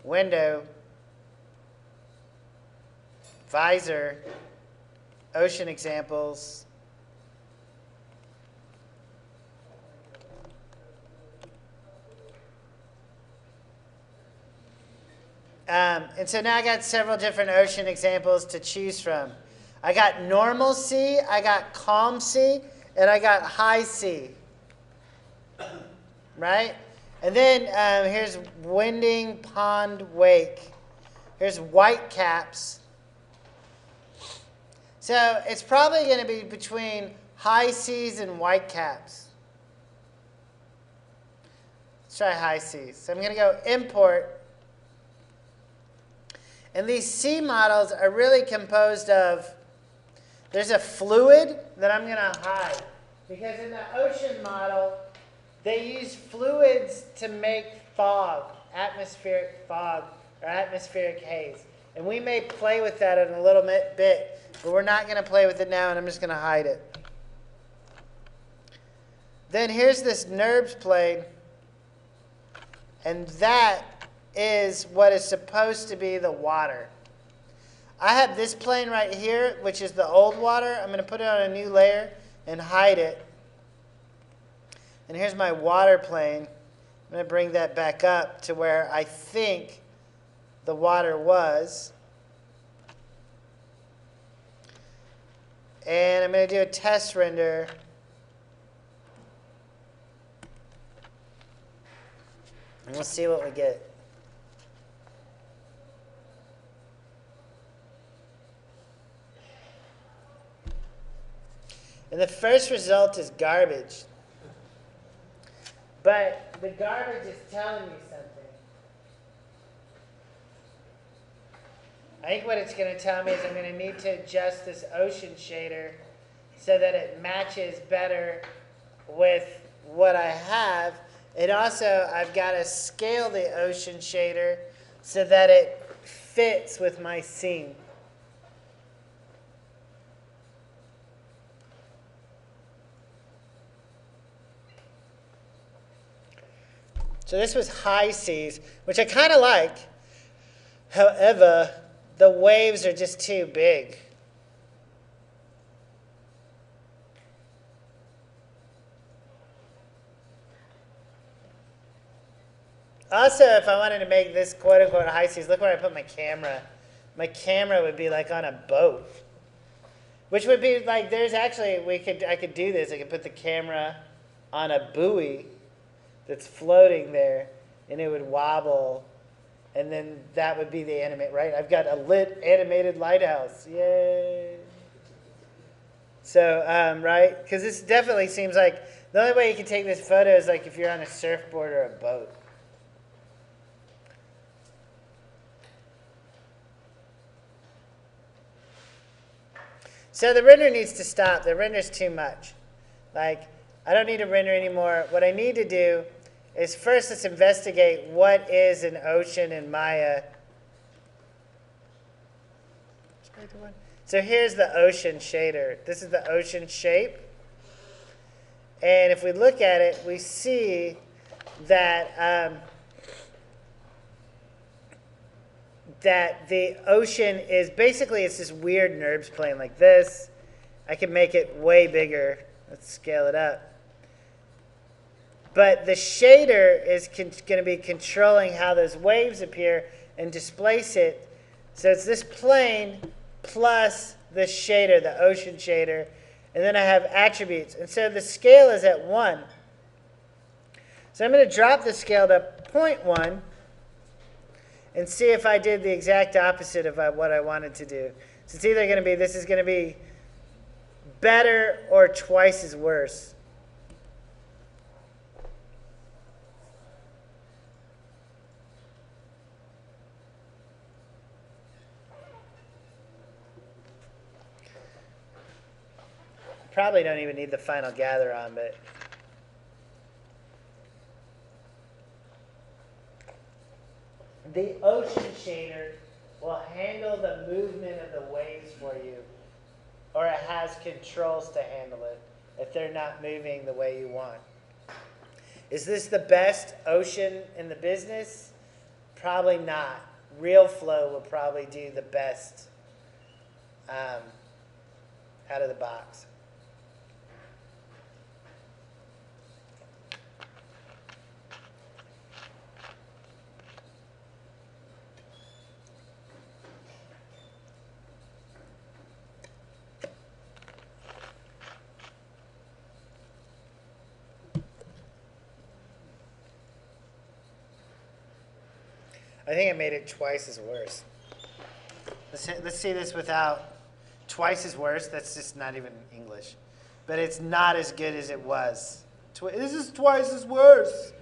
window, visor, ocean examples. And so now I got several different ocean examples to choose from. I got normal sea, I got calm sea, and I got high sea. Right? And then here's winding, pond, wake. Here's white caps. So it's probably going to be between high seas and white caps. Let's try high seas. So I'm going to go import. And these sea models are really composed of, there's a fluid that I'm going to hide. Because in the ocean model, they use fluids to make fog, atmospheric fog, or atmospheric haze. And we may play with that in a little bit, but we're not going to play with it now, and I'm just going to hide it. Then here's this NURBS plane, and that is what is supposed to be the water. I have this plane right here, which is the old water. I'm going to put it on a new layer and hide it. And here's my water plane. I'm going to bring that back up to where I think the water was. And I'm going to do a test render. And we'll see what we get. And the first result is garbage. But the garbage is telling me something. I think what it's going to tell me is I'm going to need to adjust this ocean shader so that it matches better with what I have. And also, I've got to scale the ocean shader so that it fits with my scene. So this was high seas, which I kind of like. However, the waves are just too big. Also, if I wanted to make this quote-unquote high seas, look where I put my camera. My camera would be like on a boat. Which would be like, there's actually, I could do this. I could put the camera on a buoy that's floating there, and it would wobble, and then that would be the animate, right? I've got a lit animated lighthouse. Yay. So, right? Because this definitely seems like the only way you can take this photo is like if you're on a surfboard or a boat. So the render needs to stop. The render's too much. Like, I don't need to render anymore. What I need to do is first let's investigate what is an ocean in Maya. So here's the ocean shader. This is the ocean shape. And if we look at it, we see that that the ocean is basically, it's this weird NURBS plane like this. I can make it way bigger. Let's scale it up. But the shader is going to be controlling how those waves appear and displace it. So it's this plane plus the shader, the ocean shader. And then I have attributes. And so the scale is at 1. So I'm going to drop the scale to 0.1 and see if I did the exact opposite of what I wanted to do. So it's either going to be, this is going to be better or twice as worse. Probably don't even need the final gather on, but the ocean shader will handle the movement of the waves for you, or it has controls to handle it if they're not moving the way you want. Is this the best ocean in the business? Probably not. Real flow will probably do the best out of the box. I think it made it twice as worse. Let's see this without twice as worse. That's just not even English. But it's not as good as it was. This is twice as worse.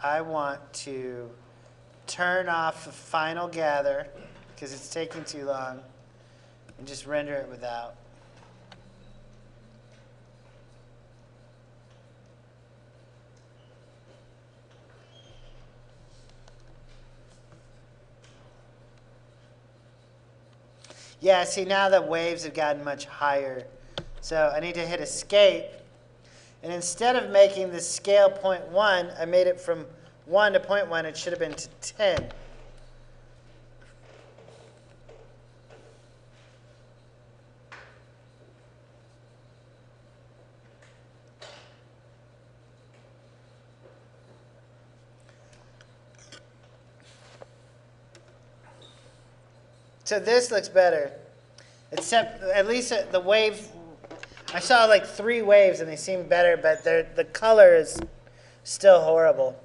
I want to turn off the final gather because it's taking too long and just render it without. Yeah, see now the waves have gotten much higher. So I need to hit escape. And instead of making the scale 0.1, I made it from 1 to 0.1. It should have been to 10. So this looks better, except at least the wave, I saw like 3 waves and they seem better, but the color is still horrible.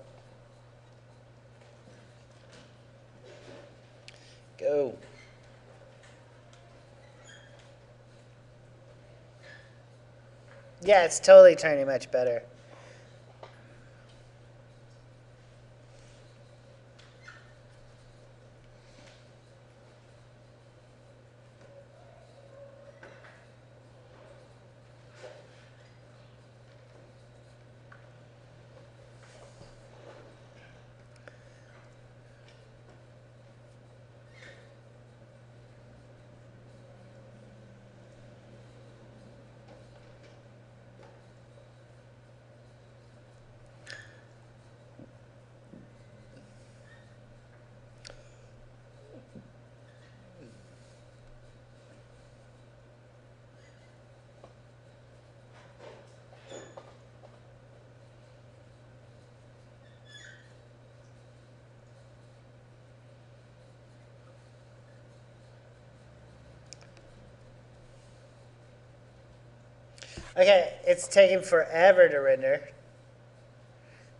Go. Yeah, it's totally turning much better. Okay, it's taking forever to render.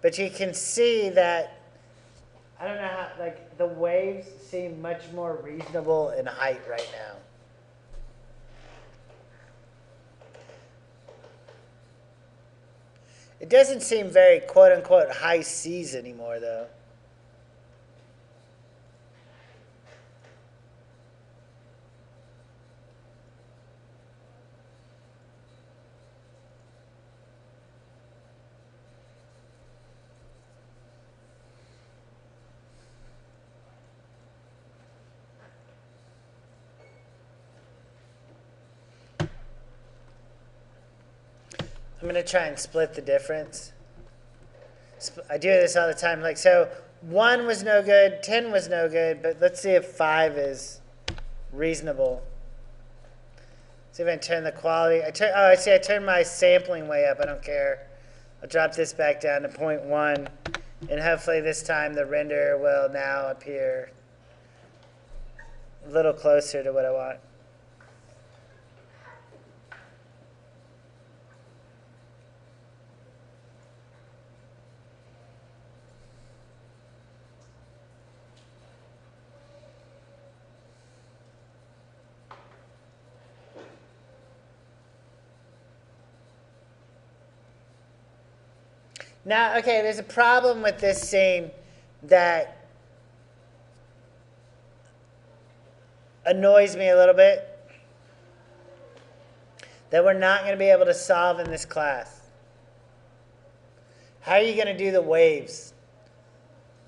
But you can see that, I don't know how, like the waves seem much more reasonable in height right now. It doesn't seem very quote unquote high seas anymore though. I'm going to try and split the difference. I do this all the time. Like, so 1 was no good, 10 was no good, but let's see if 5 is reasonable. See if I can turn the quality. I see I turned my sampling way up. I don't care. I'll drop this back down to 0.1, and hopefully this time the render will now appear a little closer to what I want. Now, okay, there's a problem with this scene that annoys me a little bit that we're not going to be able to solve in this class. How are you going to do the waves?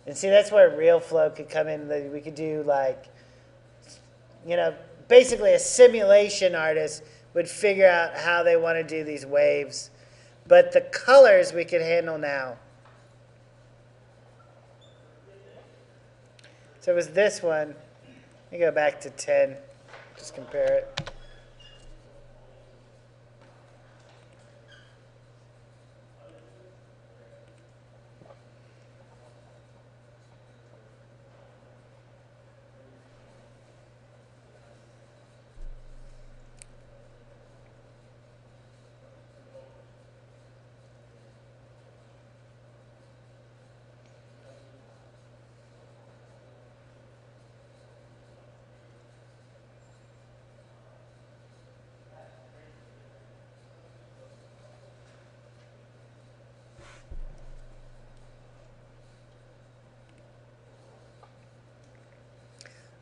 And see, that's where real flow could come in. We could do like, you know, basically a simulation artist would figure out how they want to do these waves. But the colors we can handle now. So it was this one. Let me go back to 10. Just compare it.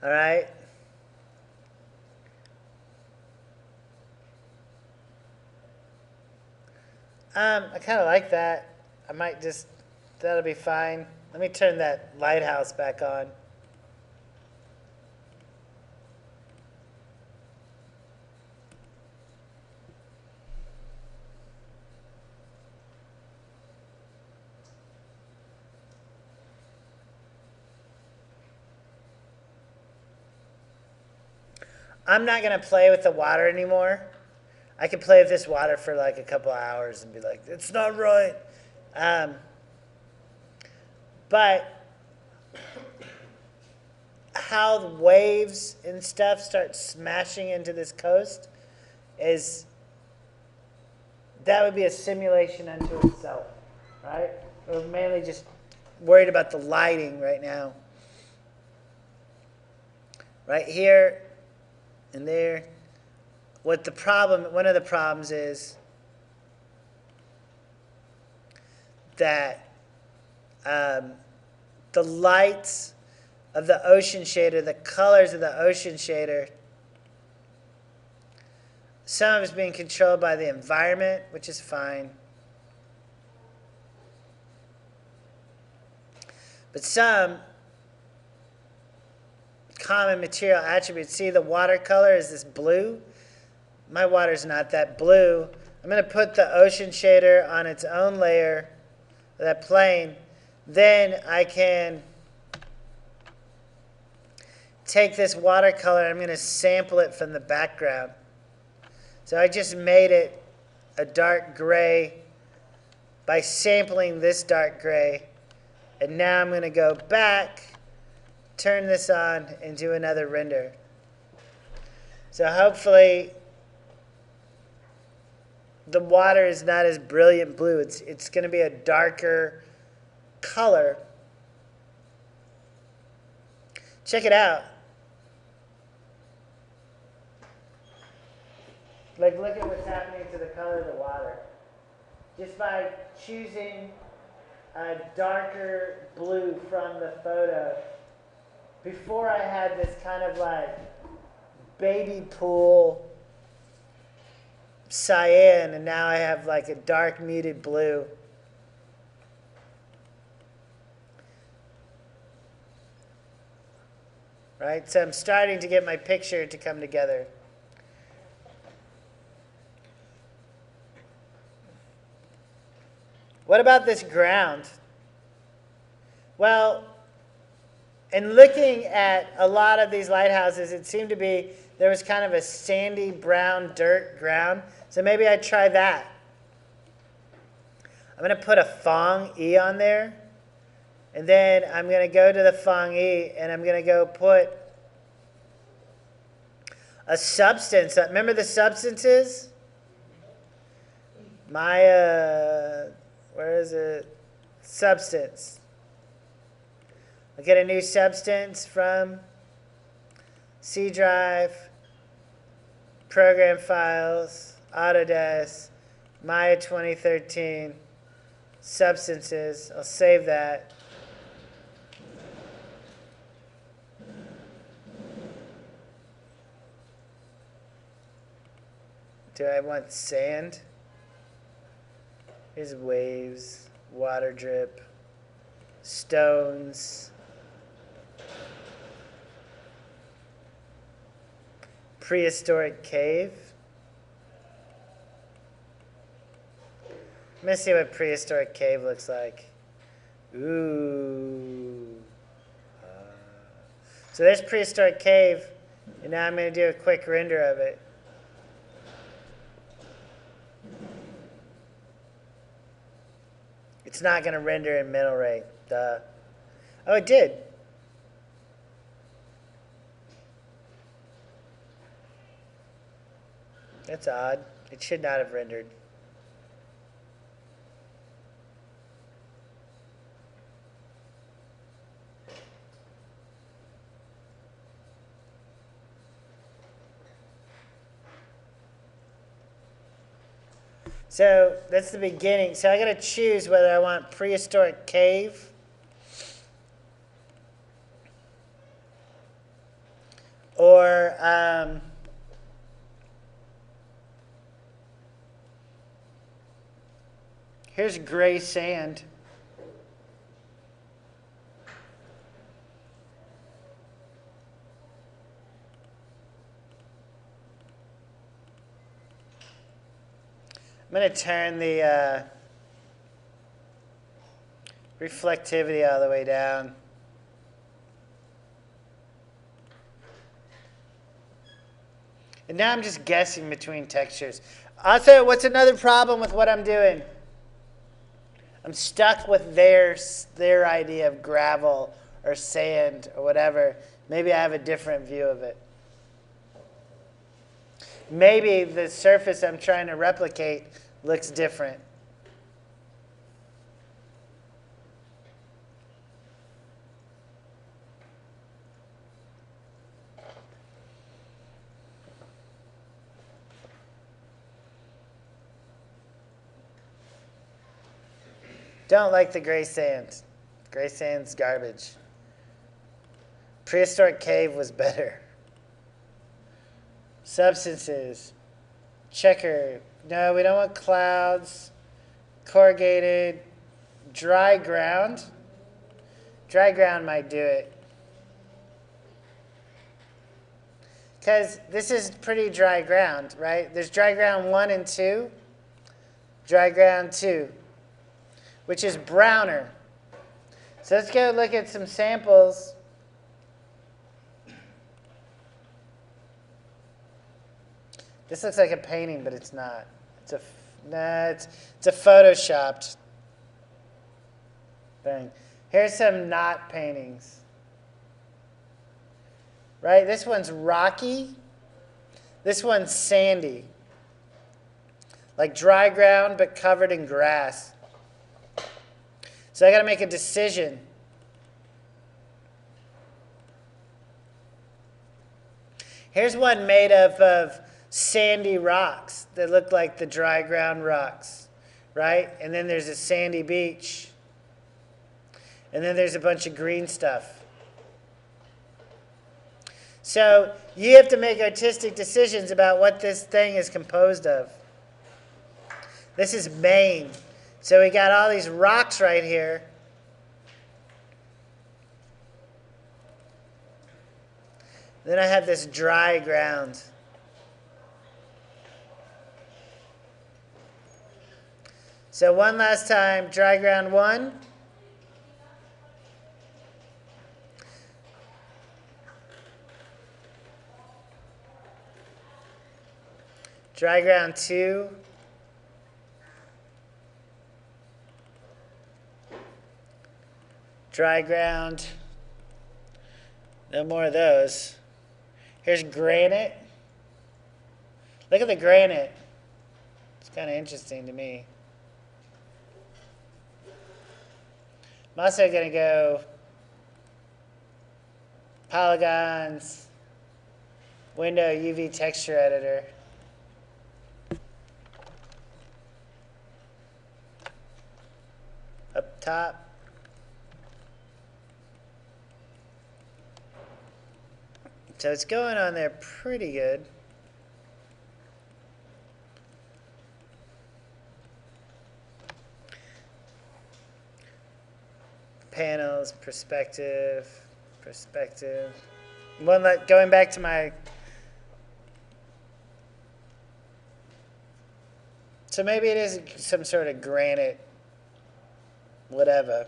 All right. I kind of like that. I might just, that'll be fine. Let me turn that lighthouse back on. I'm not going to play with the water anymore. I could play with this water for like a couple hours and be like, it's not right. But how the waves and stuff start smashing into this coast is, that would be a simulation unto itself, right? We're mainly just worried about the lighting right now. Right here and there. One of the problems is that the lights of the ocean shader, the colors of the ocean shader, some of it's being controlled by the environment, which is fine. But some common material attributes, see the watercolor is this blue. My water's not that blue. I'm going to put the ocean shader on its own layer, that plane. Then I can take this watercolor and I'm going to sample it from the background. So I just made it a dark gray by sampling this dark gray. And now I'm going to go back, turn this on, and do another render. So hopefully the water is not as brilliant blue. It's going to be a darker color. Check it out. Like, look at what's happening to the color of the water. Just by choosing a darker blue from the photo. Before I had this kind of like baby pool cyan, and now I have like a dark muted blue. Right? So I'm starting to get my picture to come together. What about this ground? Well, in looking at a lot of these lighthouses, it seemed to be there was kind of a sandy brown dirt ground. So maybe I'd try that. I'm going to put a Fong E on there. And then I'm going to go to the Fong E and I'm going to go put a substance. Remember the substances? Where is it? Substance. I'll get a new substance from C drive, program files, Autodesk, Maya 2013, substances. I'll save that. Do I want sand? Here's waves, water drip, stones, prehistoric cave. Let me see what prehistoric cave looks like. Ooh. So there's prehistoric cave, and now I'm going to do a quick render of it. It's not going to render in middle rate. Duh. Oh, it did. That's odd. It should not have rendered. So that's the beginning. So I got to choose whether I want prehistoric cave or here's gray sand. I'm going to turn the reflectivity all the way down. And now I'm just guessing between textures. Also, what's another problem with what I'm doing? I'm stuck with their idea of gravel or sand or whatever. Maybe I have a different view of it. Maybe the surface I'm trying to replicate looks different. Don't like the gray sand. Gray sand's garbage. Prehistoric cave was better. Substances. Checker. No, we don't want clouds. Corrugated. Dry ground. Dry ground might do it. Because this is pretty dry ground, right? There's dry ground 1 and 2. Dry ground 2. Which is browner. So let's go look at some samples. This looks like a painting, but it's not. It's a photoshopped thing. Here's some not paintings. Right? This one's rocky. This one's sandy. Like dry ground, but covered in grass. So I got to make a decision. Here's one made of sandy rocks that look like the dry ground rocks, right? And then there's a sandy beach. And then there's a bunch of green stuff. So you have to make artistic decisions about what this thing is composed of. This is Maine. So we got all these rocks right here. Then I have this dry ground. So one last time, dry ground 1. Dry ground 2. Dry ground. No more of those. Here's granite. Look at the granite. It's kind of interesting to me. I'm also going to go polygons, window UV texture editor. Up top. So it's going on there pretty good. Panels, perspective. Going back to my... So maybe it is some sort of granite, whatever.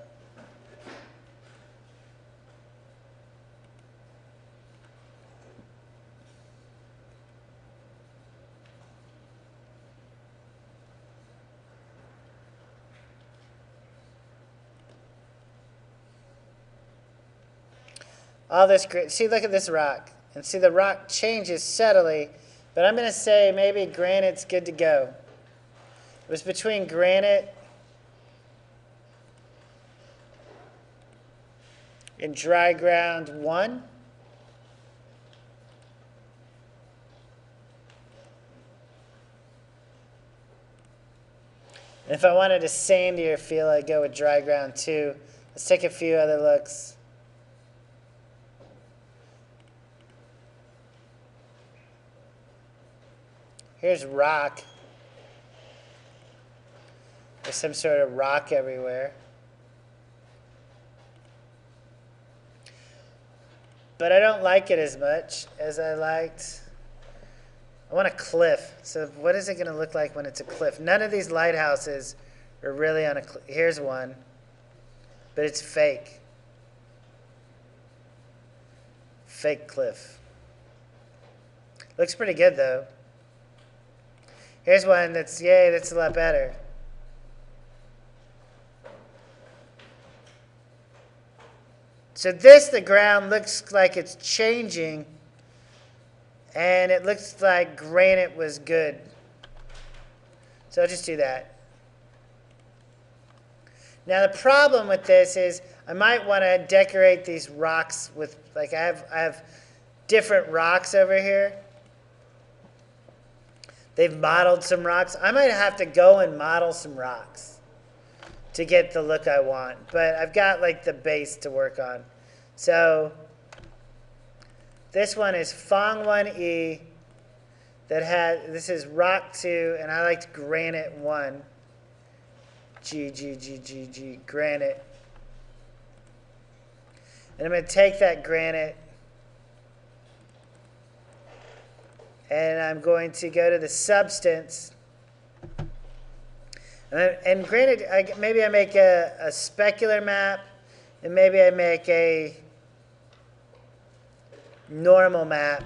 All this, see, look at this rock. And see, the rock changes subtly, but I'm going to say maybe granite's good to go. It was between granite and dry ground 1. And if I wanted a sandier feel, I'd go with dry ground 2. Let's take a few other looks. Here's rock. There's some sort of rock everywhere. But I don't like it as much as I liked. I want a cliff. So what is it going to look like when it's a cliff? None of these lighthouses are really on a cliff. Here's one. But it's fake. Fake cliff. Looks pretty good though. Here's one that's, yay, that's a lot better. So this, the ground looks like it's changing, and it looks like granite was good. So I'll just do that. Now the problem with this is I might want to decorate these rocks with, like I have different rocks over here. They've modeled some rocks. I might have to go and model some rocks to get the look I want. But I've got like the base to work on. So this one is Fong 1E that has, this is rock 2, and I liked granite 1. G, granite. And I'm going to take that granite and I'm going to go to the substance. And granted, maybe I make a specular map, and maybe I make a normal map.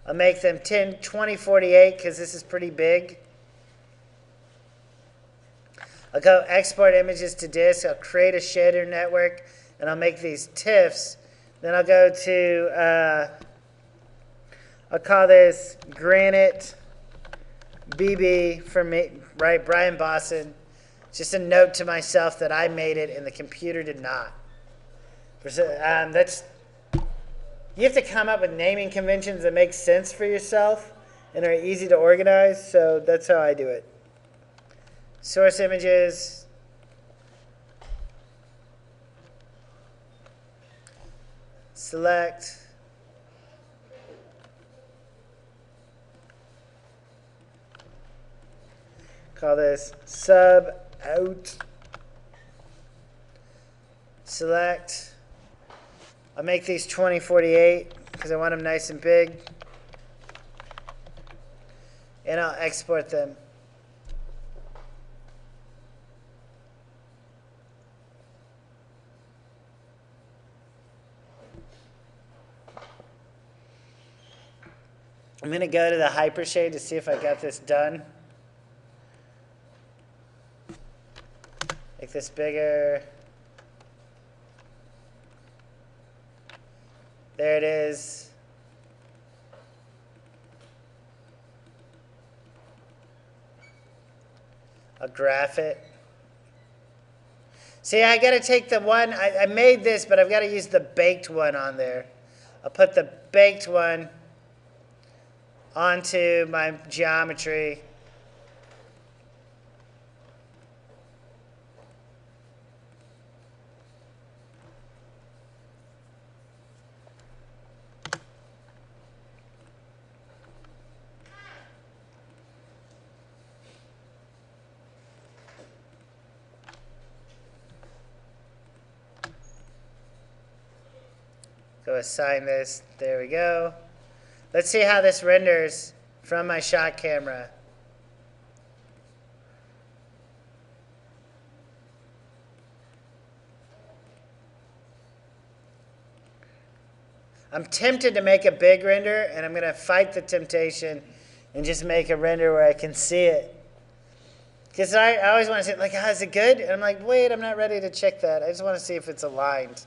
I'll make them 2048 because this is pretty big. I'll go export images to disk. I'll create a shader network, and I'll make these TIFFs. Then I'll go to, I'll call this Granite BB for me, right? Brian Boston. Just a note to myself that I made it and the computer did not. You have to come up with naming conventions that make sense for yourself and are easy to organize, so that's how I do it. Source images. Select. Call this sub out. Select. I'll make these 2048 because I want them nice and big. And I'll export them. I'm going to go to the Hypershade to see if I got this done. Make this bigger. There it is. I'll graph it. See, I got to take the one, I made this, but I've got to use the baked one on there. I'll put the baked one onto my geometry. Go assign this. There we go. Let's see how this renders from my shot camera. I'm tempted to make a big render, and I'm going to fight the temptation and just make a render where I can see it. Because I always want to say, like, oh, is it good? And I'm like, wait, I'm not ready to check that. I just want to see if it's aligned.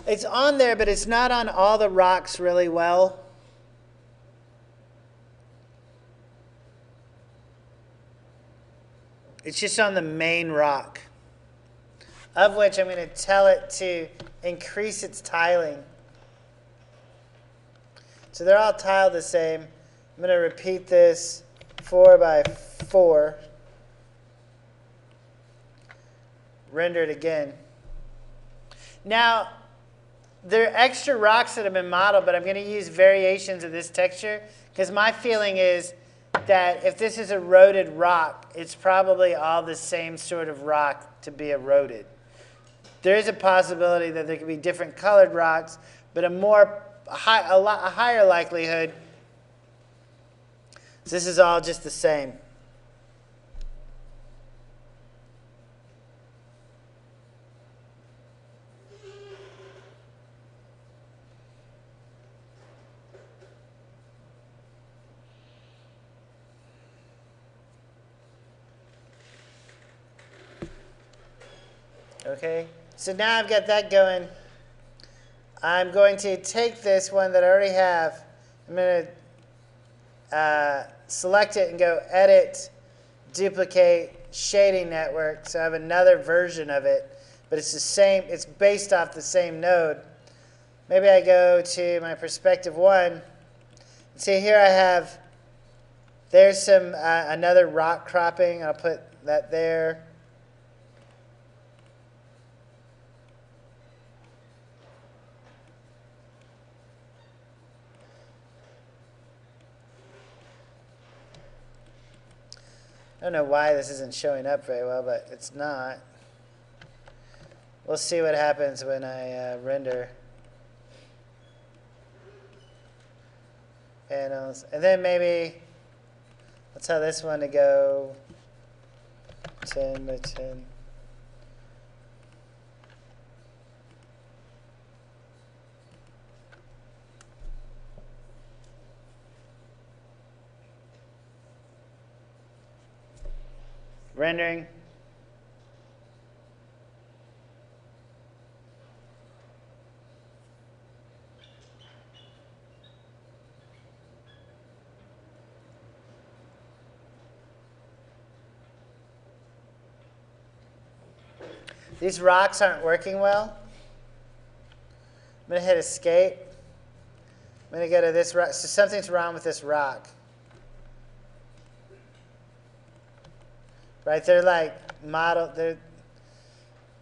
It's on there, but it's not on all the rocks really well. It's just on the main rock, of which I'm going to tell it to increase its tiling. So they're all tiled the same. I'm going to repeat this 4 by 4. Render it again. Now, there are extra rocks that have been modeled, but I'm going to use variations of this texture because my feeling is that if this is a eroded rock, it's probably all the same sort of rock to be eroded. There is a possibility that there could be different colored rocks, but a higher likelihood this is all just the same. Okay, so now I've got that going. I'm going to take this one that I already have. I'm going to select it and go Edit, Duplicate, Shading Network. So I have another version of it, but it's the same. It's based off the same node. Maybe I go to my perspective one. See here I have, there's some another rock cropping. I'll put that there. I don't know why this isn't showing up very well, but it's not. We'll see what happens when I render panels. And then maybe let's tell this one to go 10 by 10. Rendering. These rocks aren't working well. I'm going to hit escape. I'm going to go to this rock. So something's wrong with this rock. Right, they're like modeled.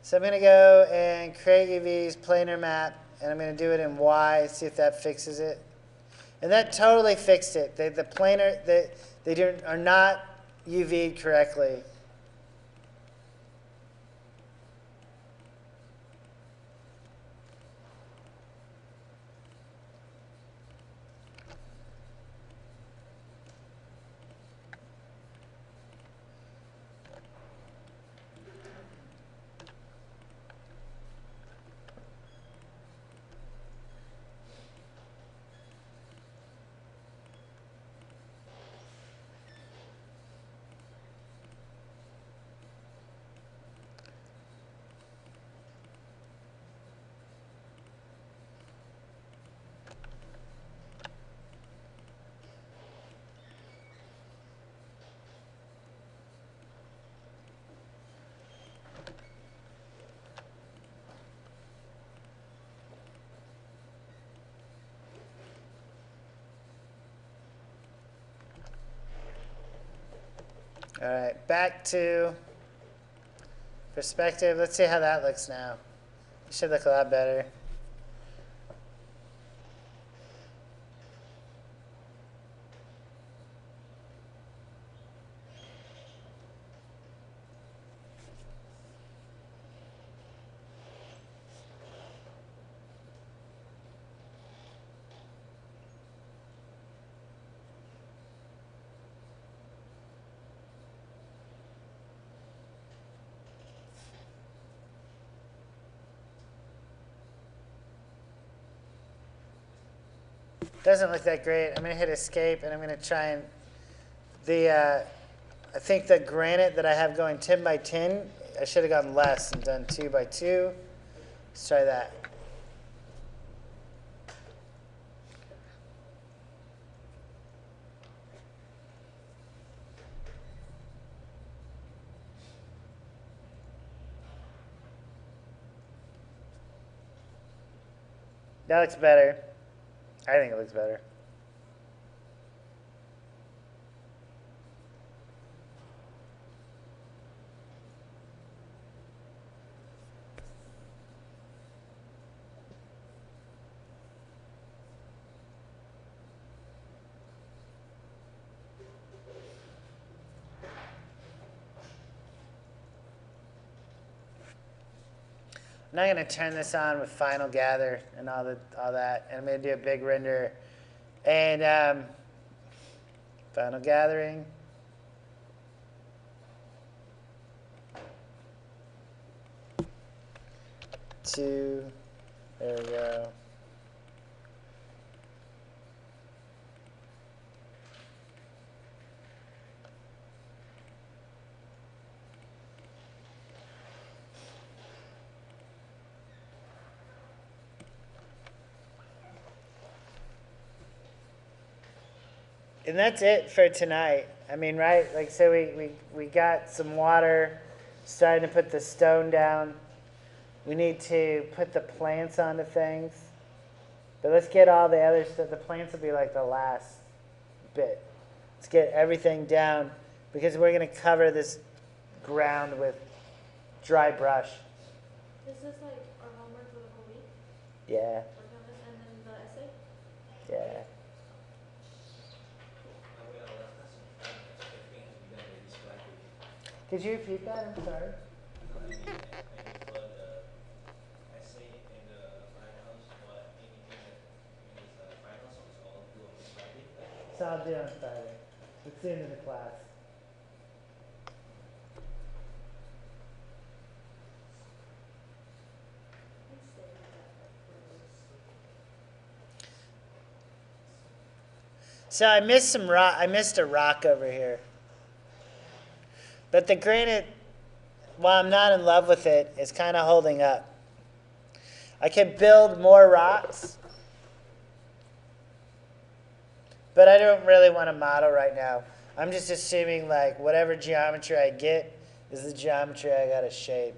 So I'm going to go and create UVs, planar map, and I'm going to do it in Y, see if that fixes it. And that totally fixed it. The planar, they are not UV'd correctly. All right, back to perspective. Let's see how that looks now. It should look a lot better. Doesn't look that great. I'm going to hit escape, and I'm going to try and I think the granite that I have going 10 by 10, I should have gone less and done 2 by 2. Let's try that. That looks better. I think it looks better. I'm not going to turn this on with final gather and all that. And I'm going to do a big render. And final gathering. Two. There we go. And that's it for tonight. I mean, right? Like, so we got some water, starting to put the stone down. We need to put the plants onto things. But let's get all the other stuff. The plants will be like the last bit. Let's get everything down because we're going to cover this ground with dry brush. Is this like our homework for the whole week? Yeah. Work on this and then the essay? Yeah. Could you repeat that? I'm sorry. So I'll do on Friday. It's the end of the class. So I missed some rock. I missed a rock over here. But the granite, while I'm not in love with it, is kind of holding up. I could build more rocks, but I don't really want to model right now. I'm just assuming like whatever geometry I get is the geometry I got to shape.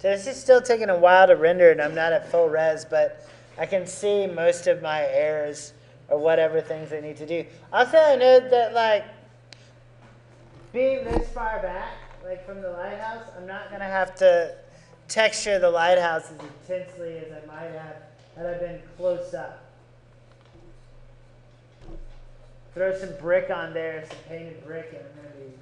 So this is still taking a while to render, and I'm not at full res, but I can see most of my errors or whatever things I need to do. Also, I know that like being this far back, like from the lighthouse, I'm not going to have to texture the lighthouse as intensely as I might have had I been close up. Throw some brick on there, some painted brick, and I'm going to be good.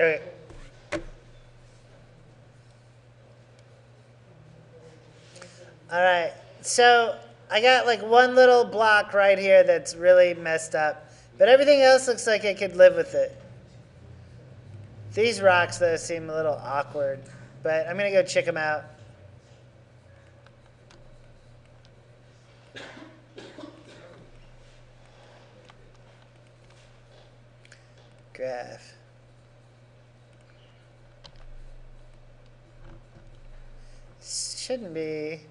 Okay. All right. So I got like one little block right here that's really messed up, but everything else looks like I could live with it. These rocks, though, seem a little awkward, but I'm going to go check them out. Graph. Shouldn't be.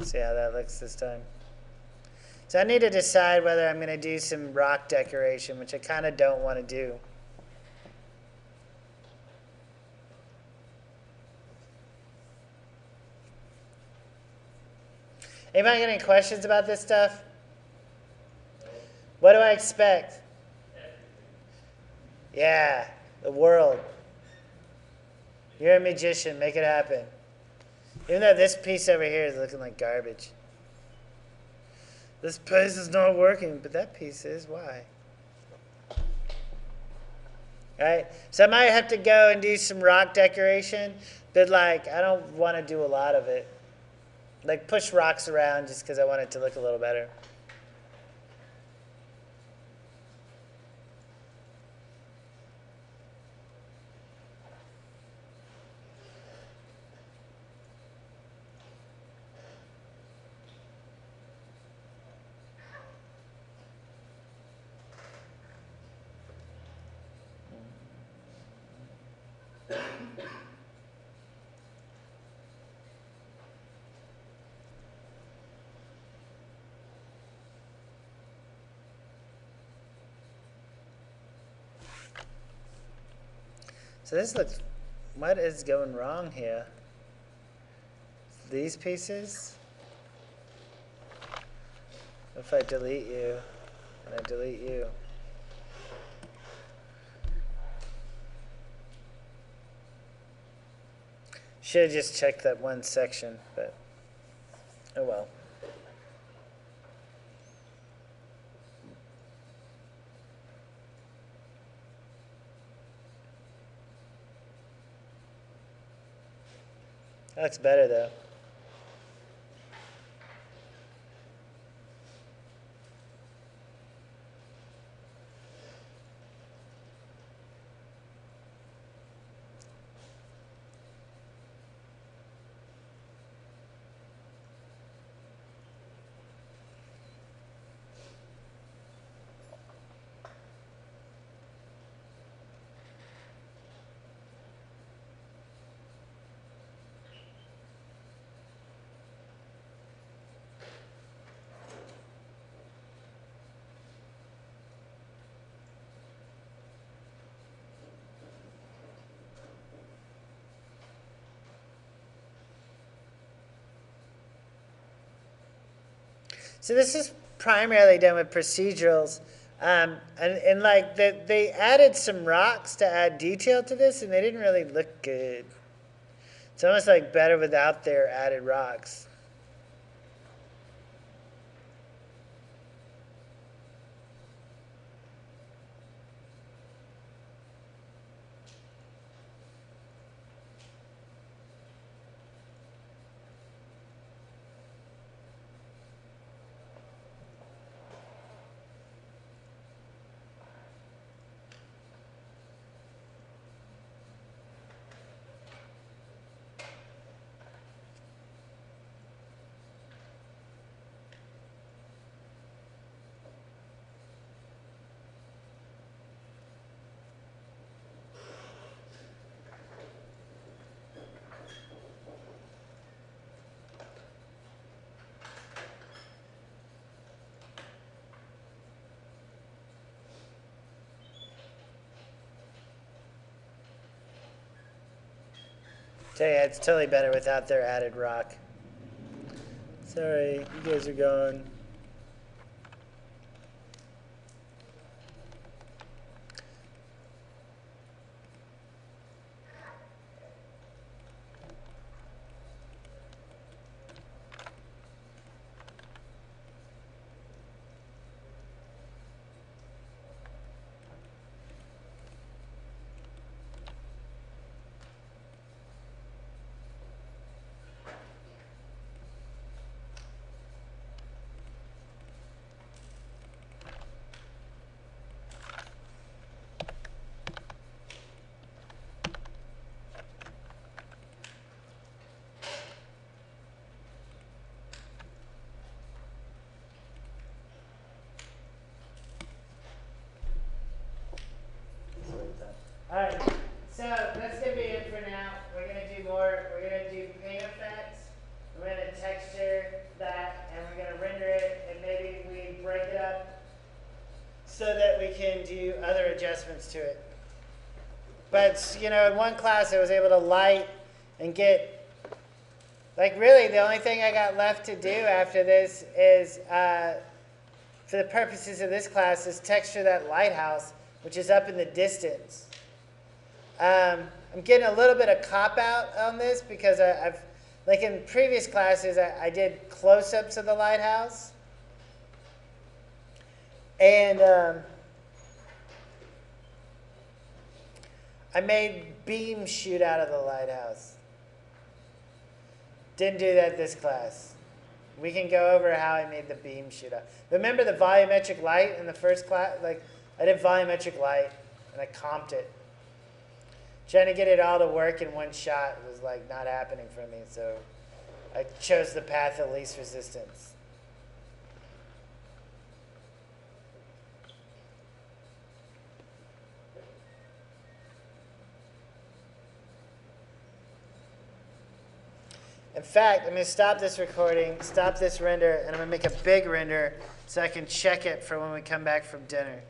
See how that looks this time. So I need to decide whether I'm going to do some rock decoration, which I kind of don't want to do. Anybody got any questions about this stuff? What do I expect? Yeah, the world. You're a magician. Make it happen. Even though this piece over here is looking like garbage. This place is not working, but that piece is. Why? Alright, so I might have to go and do some rock decoration, but like, I don't want to do a lot of it. Like, push rocks around just because I want it to look a little better. So this looks, what is going wrong here? These pieces? If I delete you, and I delete you. Should have just checked that one section, but oh well. That looks better though. So this is primarily done with procedurals. And like they added some rocks to add detail to this, and they didn't really look good. It's almost like better without their added rocks. So yeah, it's totally better without their added rock. Sorry, you guys are gone. do other adjustments to it. But, you know, in one class I was able to light and get, like really the only thing I got left to do after this is, for the purposes of this class, is texture that lighthouse, which is up in the distance. I'm getting a little bit of cop-out on this because I've, like in previous classes, I did close-ups of the lighthouse. And I made beams shoot out of the lighthouse. Didn't do that this class. We can go over how I made the beam shoot out. Remember the volumetric light in the first class? Like, I did volumetric light, and I comped it. Trying to get it all to work in one shot was like not happening for me, so I chose the path of least resistance. In fact, I'm going to stop this recording, stop this render, and I'm going to make a big render so I can check it for when we come back from dinner.